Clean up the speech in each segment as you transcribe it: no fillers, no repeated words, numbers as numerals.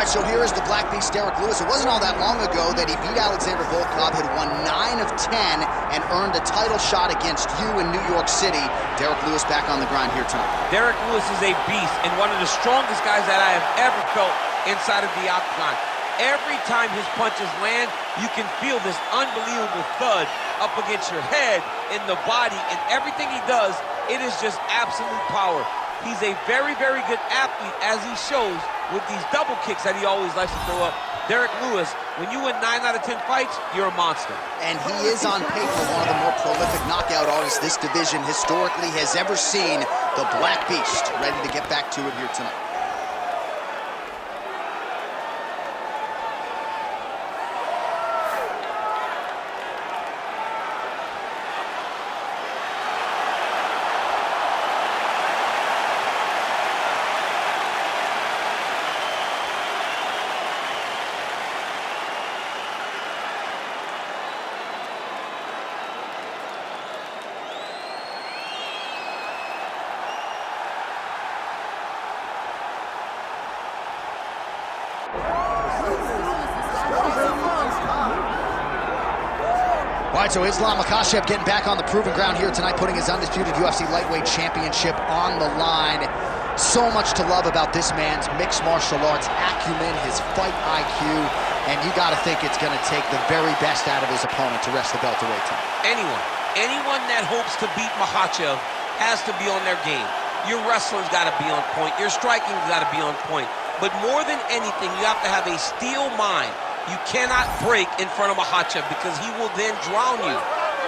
right, so here is the Black Beast, Derrick Lewis. It wasn't all that long ago that he beat Alexander Volkov, had won 9 of 10, and earned a title shot against you in New York City. Derrick Lewis back on the grind here tonight. Derrick Lewis is a beast and one of the strongest guys that I have ever felt inside of the octagon. Every time his punches land, you can feel this unbelievable thud up against your head, in the body, and everything he does, it is just absolute power. He's a very, very good athlete, as he shows with these double kicks that he always likes to throw up. Derrick Lewis, when you win 9 out of 10 fights, you're a monster. And he is on paper one of the more prolific knockout artists this division historically has ever seen. The Black Beast, ready to get back to it here tonight. All right, so Islam Makhachev getting back on the proven ground here tonight, putting his undisputed UFC lightweight championship on the line. So much to love about this man's mixed martial arts acumen, his fight IQ, and you got to think it's going to take the very best out of his opponent to wrest the belt away tonight. Anyone that hopes to beat Makhachev has to be on their game. Your wrestling's got to be on point. Your striking's got to be on point. But more than anything, you have to have a steel mind. You cannot break in front of Makhachev because he will then drown you.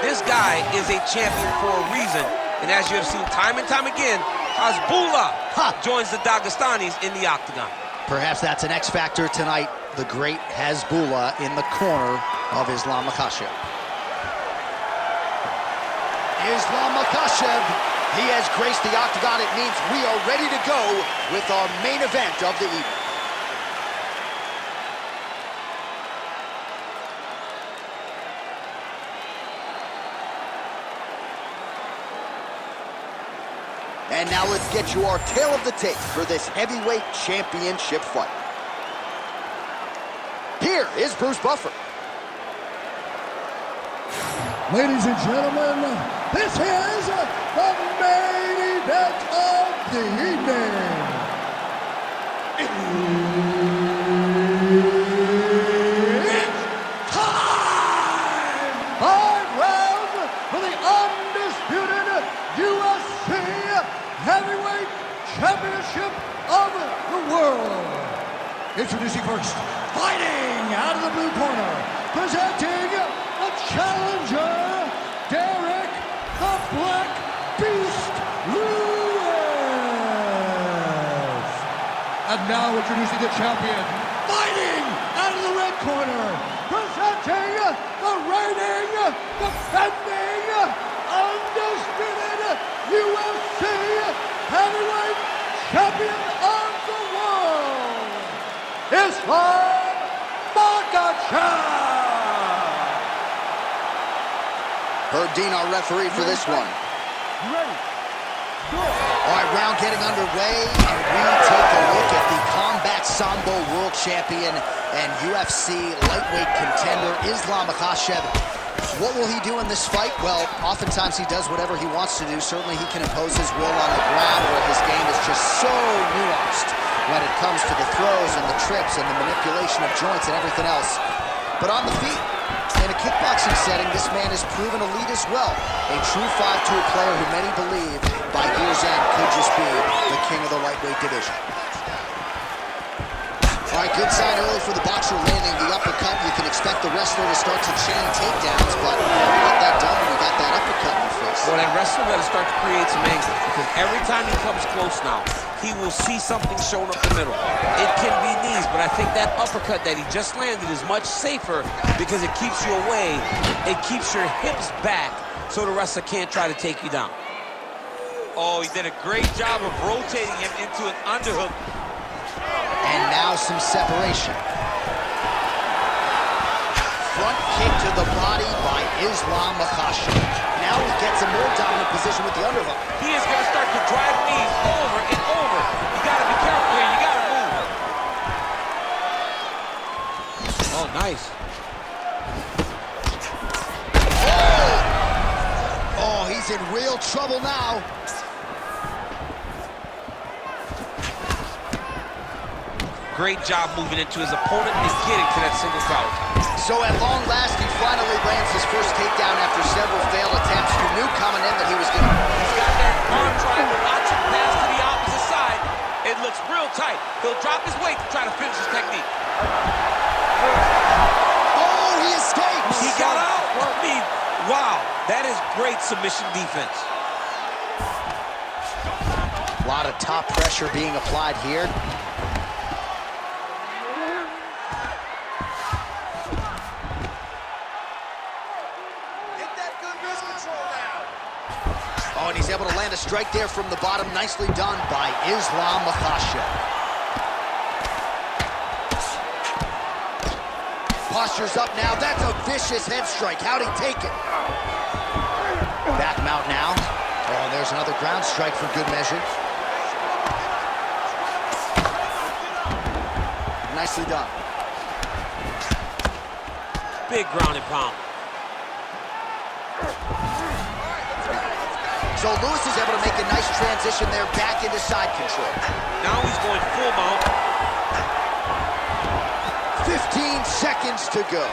This guy is a champion for a reason. And as you have seen time and time again, Hasbullah joins the Dagestanis in the octagon. Perhaps that's an X factor tonight. The great Hasbullah in the corner of Islam Makhachev. Islam Makhachev, he has graced the octagon. It means we are ready to go with our main event of the evening. And now let's get you our tale of the tape for this heavyweight championship fight. Here is Bruce Buffer. Ladies and gentlemen, this is the main event of the evening. It's time! 5 rounds for the undisputed UFC Heavyweight Championship of the world. Introducing first, fighting out of the blue corner, presenting the challenger, Derrick the Black Beast Lewis. And now introducing the champion, fighting out of the red corner, presenting the reigning, defending, undisputed UFC Heavyweight Champion of the world, Islam Makhachev. Herb Dean, our referee for this one. Ready. Go. All right, round getting underway, and we take a look at the Combat Sambo World Champion and UFC lightweight contender, Islam Makhachev. What will he do in this fight? Well, oftentimes he does whatever he wants to do. Certainly he can impose his will on the ground, where his game is just so nuanced when it comes to the throws and the trips and the manipulation of joints and everything else. But on the feet, in a kickboxing setting, this man has proven elite as well. A true 5-tool player who many believe by year's end could just be the king of the lightweight division. All right, good sign early for the boxer, landing the uppercut. You can expect the wrestler to start to chain takedowns, but we got that done when we got that uppercut in the face. Well, that wrestler got to start to create some angles, because every time he comes close now, he will see something showing up the middle. It can be knees, but I think that uppercut that he just landed is much safer because it keeps you away. It keeps your hips back so the wrestler can't try to take you down. Oh, he did a great job of rotating him into an underhook. And now some separation. Front kick to the body by Islam Makhachev. Now he gets a more dominant position with the underhook. He is going to start to drive knees over and over. You got to be careful here. You got to move. Oh, nice. Oh, he's in real trouble now. Great job moving into his opponent and getting to that single power. So at long last, he finally lands his first takedown after several failed attempts. You knew coming in that he was going to... He's got that arm triangle, watch him pass to the opposite side. It looks real tight. He'll drop his weight to try to finish his technique. Oh, he escapes! He got out. I mean, wow, that is great submission defense. A lot of top pressure being applied here. Oh, and he's able to land a strike there from the bottom. Nicely done by Islam Makhachev. Posture's up now. That's a vicious head strike. How'd he take it? Back mount now. Oh, there's another ground strike for good measure. Nicely done. Big ground and pound. So Lewis is able to make a nice transition there back into side control. Now he's going full mount. 15 seconds to go.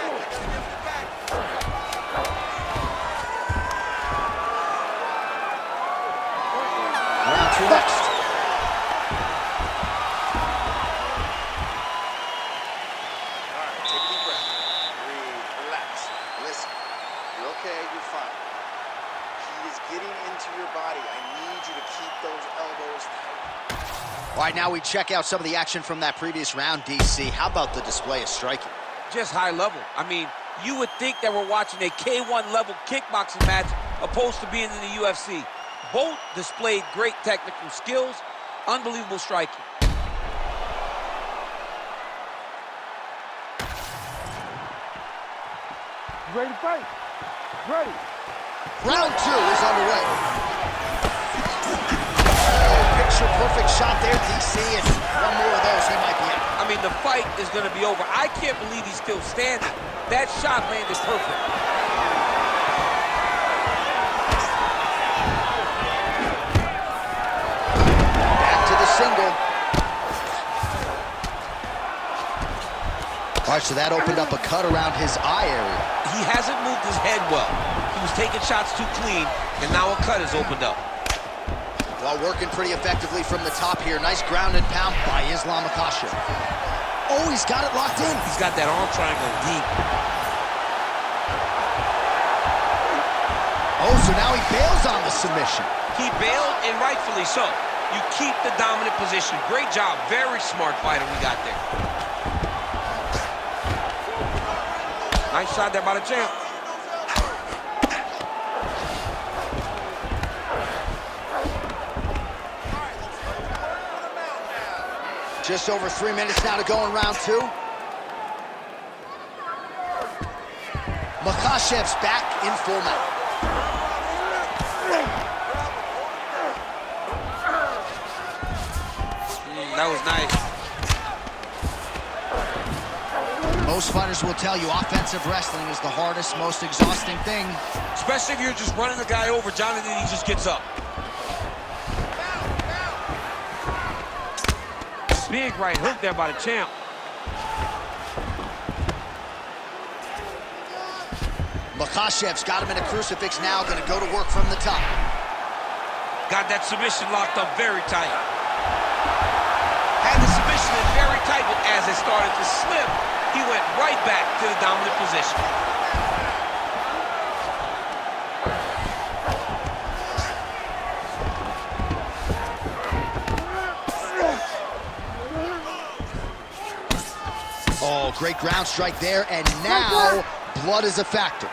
Round two next. All right, take a deep breath. Breathe, relax. Listen, you're okay, you're fine. He is getting into your body. I need you to keep those elbows tight. All right, now we check out some of the action from that previous round, DC. How about the display of striking? Just high level. I mean, you would think that we're watching a K1 level kickboxing match opposed to being in the UFC. Both displayed great technical skills, unbelievable striking. You ready to fight? Ready. Round two is underway. Oh, picture-perfect shot there, DC, and one more of those, he might be out. I mean, the fight is going to be over. I can't believe he's still standing. That shot landed perfect. Back to the single. All right, so that opened up a cut around his eye area. He hasn't moved his head well. He was taking shots too clean, and now a cut has opened up. Well, working pretty effectively from the top here. Nice ground and pound by Islam Makhachev. Oh, he's got it locked in. He's got that arm triangle deep. Oh, so now he bails on the submission. He bailed, and rightfully so. You keep the dominant position. Great job. Very smart fighter we got there. Nice shot there by the champ. Just over 3 minutes now to go in round two. Makhachev's back in full mount. That was nice. Most fighters will tell you offensive wrestling is the hardest, most exhausting thing. Especially if you're just running the guy over, Jonathan, he just gets up. Big right hook there by the champ. Makhachev's got him in a crucifix now, gonna go to work from the top. Got that submission locked up very tight. Had the submission in very tight, but as it started to slip, he went right back to the dominant position. Oh, great ground strike there, and now blood is a factor.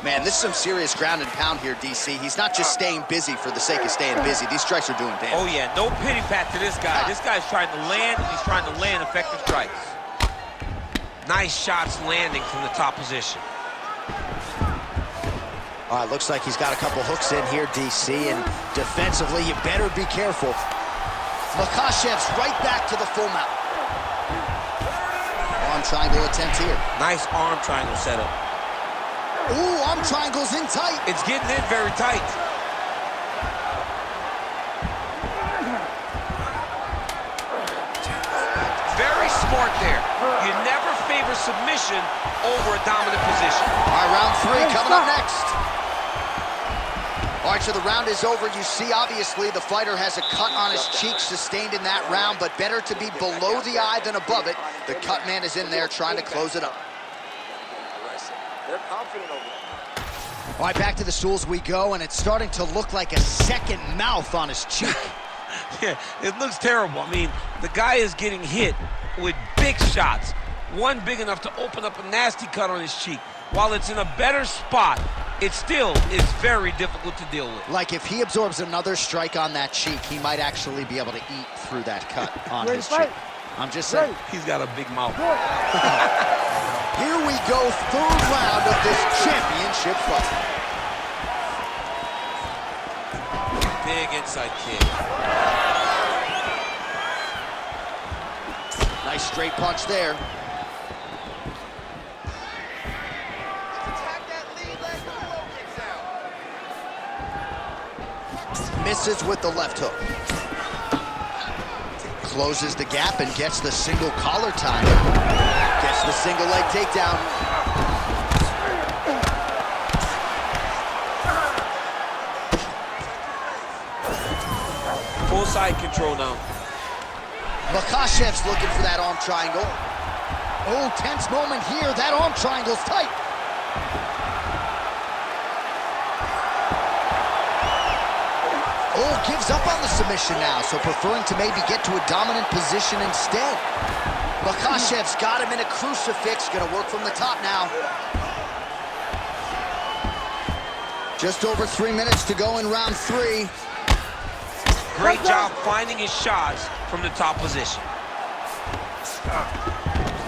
Man, this is some serious ground and pound here, DC. He's not just staying busy for the sake of staying busy. These strikes are doing damage. Oh, yeah, no pity pat to this guy. This guy's trying to land, and he's trying to land effective strikes. Nice shots landing from the top position. All right, looks like he's got a couple hooks in here, DC, and defensively, you better be careful. Makhachev's right back to the full mount. Arm triangle attempt here. Nice arm triangle setup. Ooh, arm triangle's in tight. It's getting in very tight. Very smart there. You never favor submission over a dominant position. All right, round 3 coming up next. All right, so the round is over. You see, obviously, the fighter has a cut on his cheek sustained in that round, but better to be below the eye than above it. The cut man is in there trying to close it up. They're confident over there. All right, back to the stools we go, and it's starting to look like a second mouth on his cheek. Yeah, it looks terrible. I mean, the guy is getting hit with big shots. One big enough to open up a nasty cut on his cheek. While it's in a better spot, it still is very difficult to deal with. Like if he absorbs another strike on that cheek, he might actually be able to eat through that cut on his cheek. I'm just saying. He's got a big mouth. Here we go, third round of this championship fight. Big inside kick. Nice straight punch there. Misses with the left hook. Closes the gap and gets the single collar tie. Gets the single leg takedown. Full side control now. Makhachev's looking for that arm triangle. Oh, tense moment here. That arm triangle's tight. Oh, gives up on the submission now, so preferring to maybe get to a dominant position instead. Makhachev's got him in a crucifix. Gonna work from the top now. Just over 3 minutes to go in round 3. Great job finding his shots from the top position.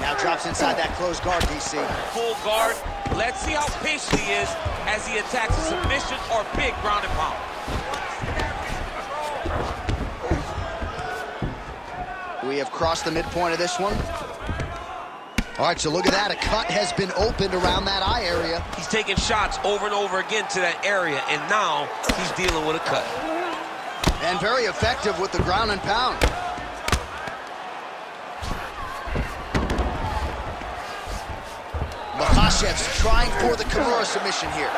Now drops inside that closed guard, DC. Full guard. Let's see how patient he is as he attacks a submission or big ground and pound. We have crossed the midpoint of this one. All right, so look at that. A cut has been opened around that eye area. He's taking shots over and over again to that area, and now he's dealing with a cut. And very effective with the ground and pound. Makhachev's trying for the Kimura submission here.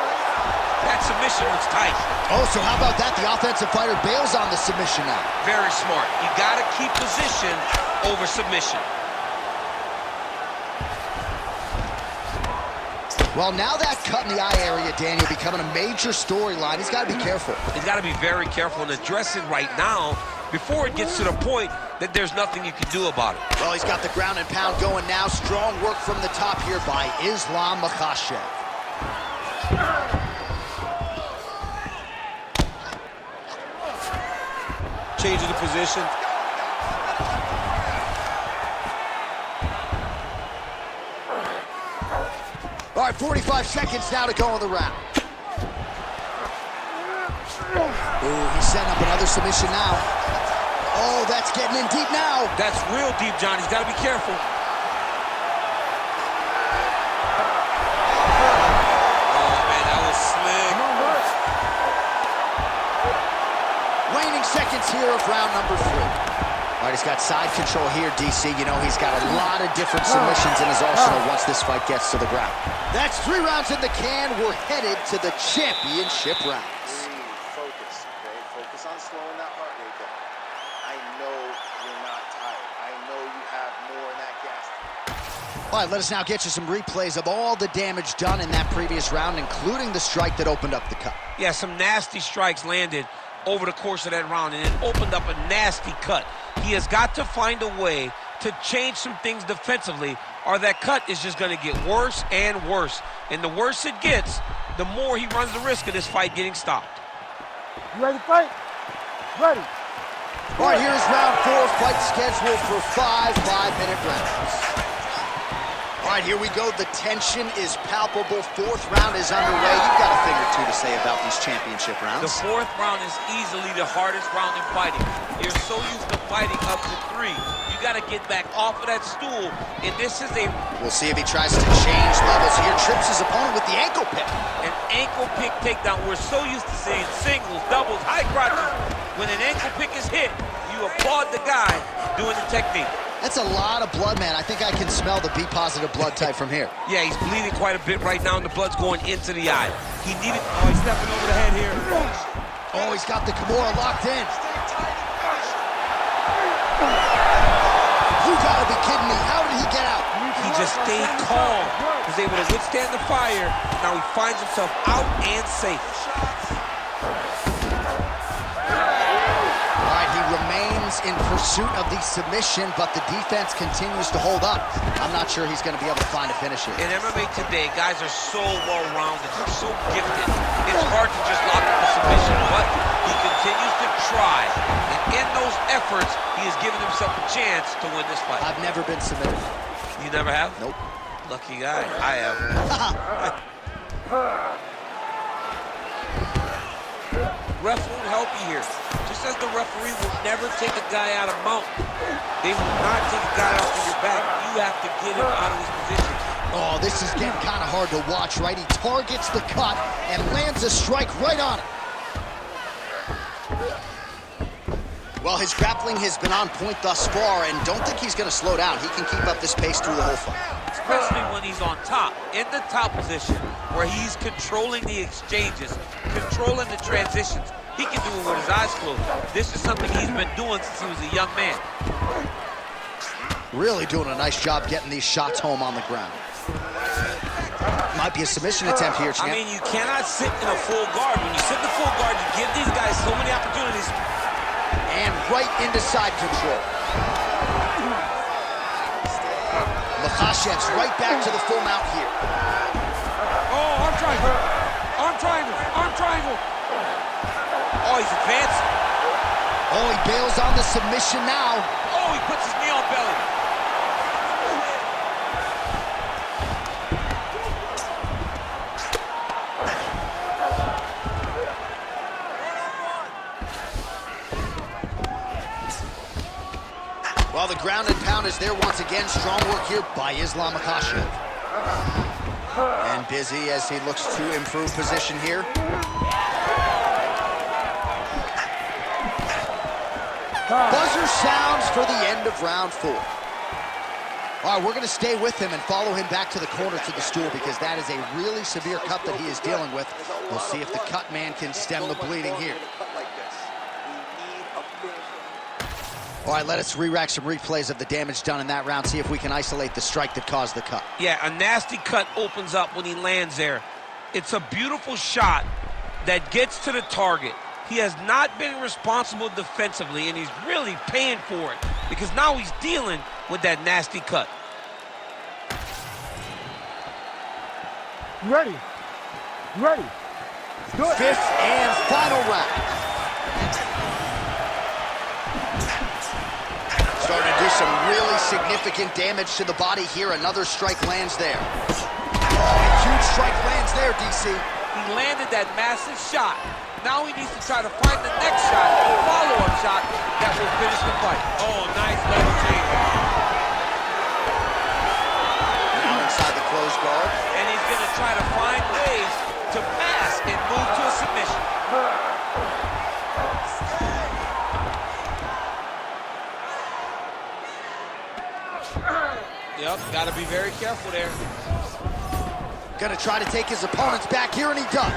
That submission was tight. Oh, so how about that? The offensive fighter bails on the submission now. Very smart. You got to keep position over submission. Well, now that cut in the eye area, Daniel, becoming a major storyline. He's got to be careful. He's got to be very careful and address it right now before it gets to the point that there's nothing you can do about it. Well, he's got the ground and pound going now. Strong work from the top here by Islam Makhachev. Changing the position. All right, 45 seconds now to go in the round. Ooh, he's setting up another submission now. Oh, that's getting in deep now. That's real deep, John. He's got to be careful. Oh, man, that was slick. Waning seconds here of round number 3. All right, he's got side control here, DC. You know, he's got a lot of different submissions in his arsenal once this fight gets to the ground. That's 3 rounds in the can. We're headed to the championship rounds. Focus, okay? Focus on slowing that heart rate down. I know you're not tired. I know you have more in that gas tank. All right, let us now get you some replays of all the damage done in that previous round, including the strike that opened up the cut. Yeah, some nasty strikes landed over the course of that round, and it opened up a nasty cut. He has got to find a way to change some things defensively, or that cut is just going to get worse and worse. And the worse it gets, the more he runs the risk of this fight getting stopped. You ready to fight? Ready. All right, here's round 4, fight scheduled for 5 5-minute rounds. All right, here we go. The tension is palpable. 4th round is underway. You've got a thing or two to say about these championship rounds. The 4th round is easily the hardest round in fighting. You're so used to fighting up to 3. You got to get back off of that stool, and this is a... We'll see if he tries to change levels here. Trips his opponent with the ankle pick. An ankle pick takedown. We're so used to seeing singles, doubles, high crotches. When an ankle pick is hit, you applaud the guy doing the technique. That's a lot of blood, man. I think I can smell the B-positive blood type from here. Yeah, he's bleeding quite a bit right now, and the blood's going into the eye. He needed... Oh, he's stepping over the head here. Oh, he's got the Kimura locked in. You gotta be kidding me. How did he get out? He just stayed calm. Was able to withstand the fire. Now he finds himself out and safe. All right, he remains in pursuit of the submission, but the defense continues to hold up. I'm not sure he's going to be able to find a finish here. In MMA today, guys are so well-rounded. They're so gifted. It's hard to just lock up a submission, but he continues to try. And in those efforts, he has given himself a chance to win this fight. I've never been submitted. You never have? Nope. Lucky guy. I have. Ref won't help you here. Just as the referee will never take a guy out of mount, they will not take a guy off of your back. You have to get him out of his position. Oh, this is getting kind of hard to watch, right? He targets the cut and lands a strike right on it. Well, his grappling has been on point thus far, and don't think he's going to slow down. He can keep up this pace through the whole fight. Especially when he's on top, in the top position, where he's controlling the exchanges, controlling the transitions. He can do it with his eyes closed. This is something he's been doing since he was a young man. Really doing a nice job getting these shots home on the ground. Might be a submission attempt here, champ. I mean, you cannot sit in a full guard. When you sit in a full guard, you give these guys so many opportunities. And right into side control. Makhachev's right back to the full mount here. Oh, arm triangle. Arm triangle. Arm triangle. Oh, he's advancing. Oh, he bails on the submission now. Oh, he puts his knee on belly. Well, the ground and pound is there once again. Strong work here by Islam Makhachev. And busy as he looks to improve position here. Buzzer sounds for the end of round 4. All right, we're going to stay with him and follow him back to the corner to the stool because that is a really severe cut that he is dealing with. We'll see if the cut man can stem the bleeding here. All right, let us re-rack some replays of the damage done in that round, see if we can isolate the strike that caused the cut. Yeah, a nasty cut opens up when he lands there. It's a beautiful shot that gets to the target. He has not been responsible defensively, and he's really paying for it because now he's dealing with that nasty cut. Ready. Ready. Do it. 5th and final round. Starting to do some really significant damage to the body here. Another strike lands there. Oh, a huge strike lands there, DC. He landed that massive shot. Now he needs to try to find the next shot, a follow-up shot that will finish the fight. Oh, nice level change. Now inside the closed guard. And he's going to try to find ways to pass and move to a submission. Yep, got to be very careful there. Gonna try to take his opponents back here, and he does.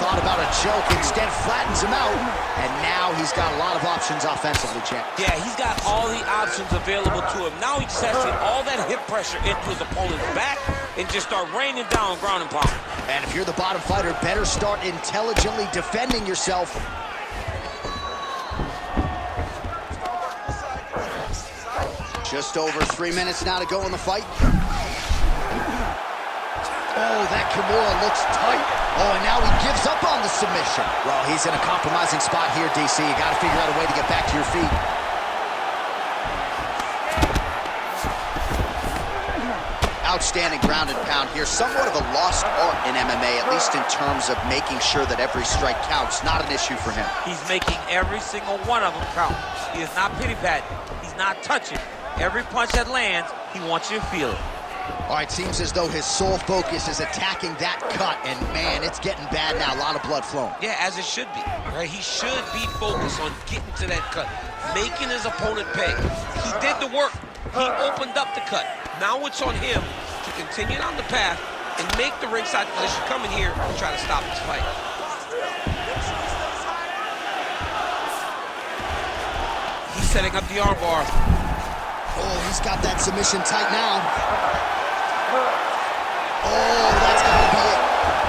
Thought about a choke, instead flattens him out, and now he's got a lot of options offensively, champ. Yeah, he's got all the options available to him. Now he just has to get all that hip pressure into his opponent's back and just start raining down ground and pound. And if you're the bottom fighter, better start intelligently defending yourself. Just over 3 minutes now to go in the fight. Oh, that Kimura looks tight. Oh, and now he gives up on the submission. Well, he's in a compromising spot here, DC. You got to figure out a way to get back to your feet. Outstanding ground and pound here. Somewhat of a lost art in MMA, at least in terms of making sure that every strike counts. Not an issue for him. He's making every single one of them count. He is not pity-patting. He's not touching. Every punch that lands, he wants you to feel it. All right, seems as though his sole focus is attacking that cut, and man, it's getting bad now. A lot of blood flowing. Yeah, as it should be. Right? He should be focused on getting to that cut, making his opponent pay. He did the work. He opened up the cut. Now it's on him to continue on the path and make the ringside position come in here and try to stop this fight. He's setting up the armbar. Oh, he's got that submission tight now. Oh, that's gotta be it.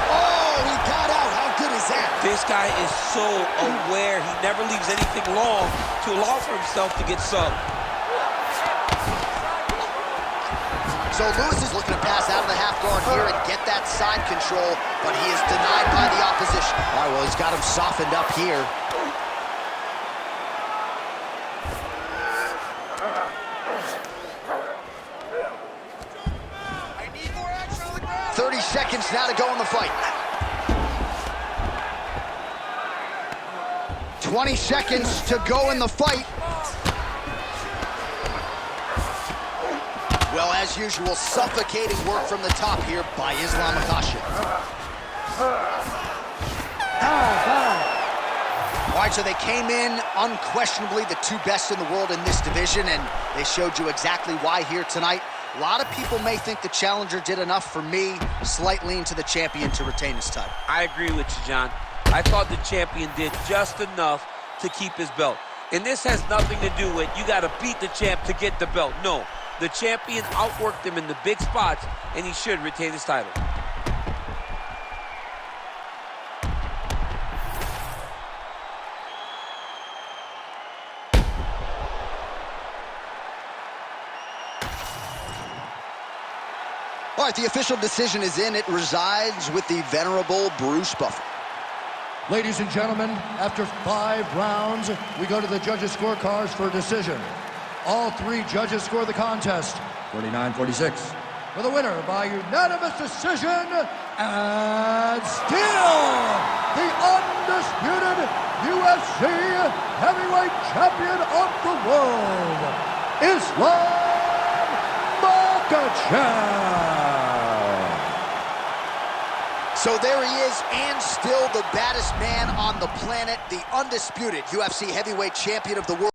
Oh, he got out. How good is that? This guy is so aware. He never leaves anything long to allow for himself to get subbed. So Lewis is looking to pass out of the half guard here and get that side control, but he is denied by the opposition. All right, well, he's got him softened up here. I need more action on the ground. 30 seconds now to go in the fight. 20 seconds to go in the fight. Well, as usual, suffocating work from the top here by Islam Makhachev. All right, so they came in unquestionably the two best in the world in this division, and they showed you exactly why here tonight. A lot of people may think the challenger did enough. For me, slight lean to the champion to retain his title. I agree with you, John. I thought the champion did just enough to keep his belt. And this has nothing to do with you got to beat the champ to get the belt. No, the champion outworked him in the big spots, and he should retain his title. All right, the official decision is in. It resides with the venerable Bruce Buffer. Ladies and gentlemen, after 5 rounds, we go to the judges' scorecards for a decision. All 3 judges score the contest 49-46. For the winner by unanimous decision, and still the undisputed UFC heavyweight champion of the world, Islam Makhachev. So there he is, and still the baddest man on the planet, the undisputed UFC heavyweight champion of the world.